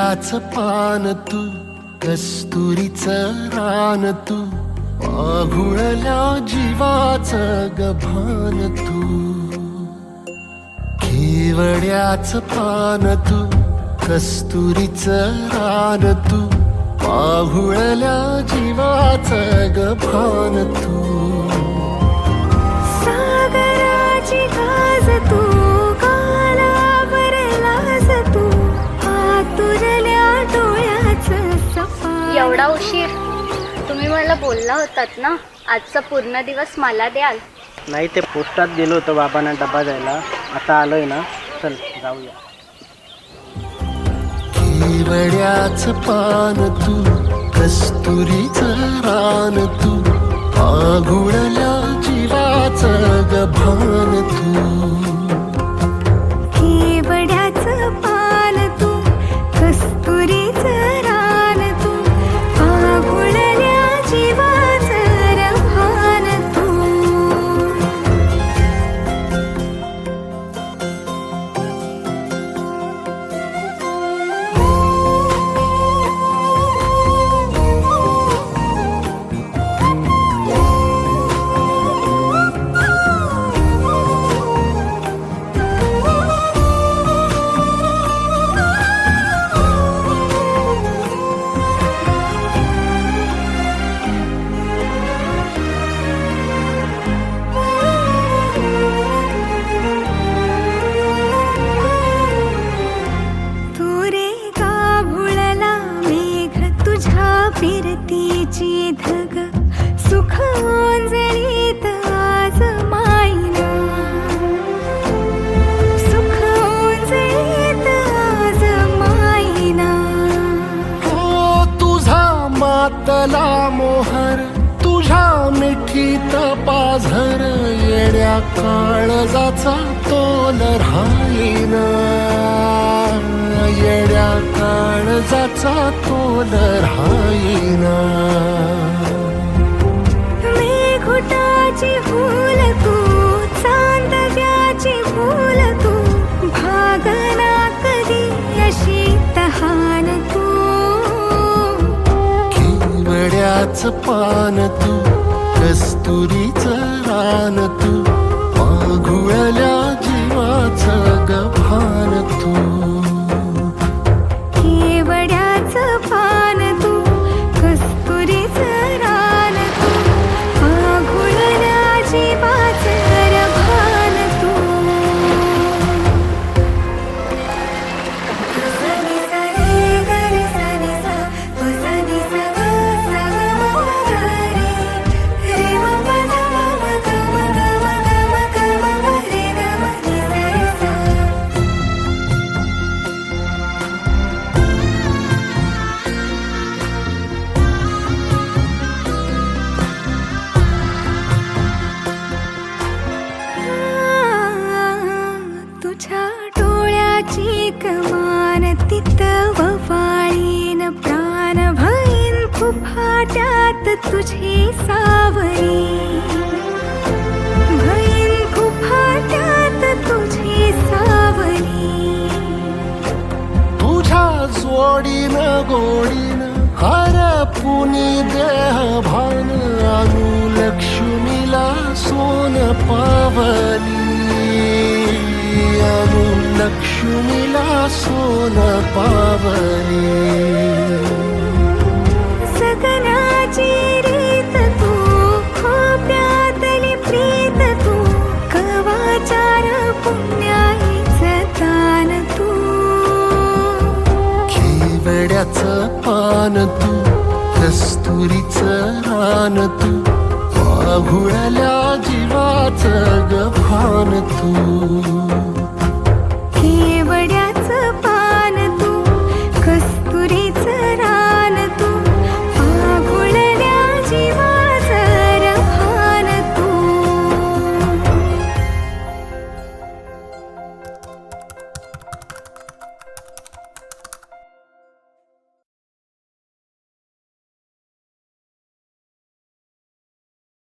केवड्याचं पान तू, कस्तुरीचं रान तू, आघुळल्या जीवाचं गभान तू. केवड्याचं पान तू, कस्तुरीचं रान तू, आघुळल्या जीवाचं गभान तू. सागराची गाज तू, गालावरलास तू, आतुरल्या डोळ्याचं सफा. एवढा उशीर? तुम्ही मला बोलला होतात ना आजचा पूर्ण दिवस मला द्याल. नाही, ते पोस्टात गेलो होतो बाबांना डबा द्यायला. आता आलोय ना, चल जाऊया. केवड्याचं पान तू, कस्तुरीचं रान तू, आघुळल्या जीवाचं गभान तू. केवड्याचं पान तू, कस्तुरीचं रान तू, आघुळल्या जीवाचं रभान तू. फिरतीची धग सुख ओंजळीत आज मायना, सुख ओंजळीत आज मायना. हो तुझा मातला मोहर, तुझ्या मिठीत पाझर, येड्या काळजाचा तोल राहीना, येड्या काळजाचा तोल राहीना. मेघुटाची फूल तू, चांदव्याची फूल तू, भागना कधी अशी तहान तू. केवड्याचं पान तू, कस्तुरीचं रान तू, आघुळल्या जीवाचं गभान तू. केवड्याचं पान तू, कस्तुरीचं रान तू, आघुळल्या जीवाचं रभान तू. सनी सा रे ग रे सनी सा, ओ सनी सा ग सा ग म ग रे, रे म प ध म ग म ग म ग म ग म ग रे ग म नि सा रे सा. तुझ्या डोळ्याची कमान तित ववाळीन, प्राण भईन फुफाट्यात तुझी सावरी, भईन फुफाट्यात तुझी सावरी. तुझ्या जोडीनं गोडीनं हरपुनी देह भान, अनुलक्ष्मीला सोन पावली, अनुलक्ष्मीला सोन पावली. सगनाची रीत तू, खोप्यातली प्रीत तू, कवाचार पुण्याईचं दान तू. केवड्याचं पान तू, कस्तुरीचं रान तू, आघुळल्या जीवाचं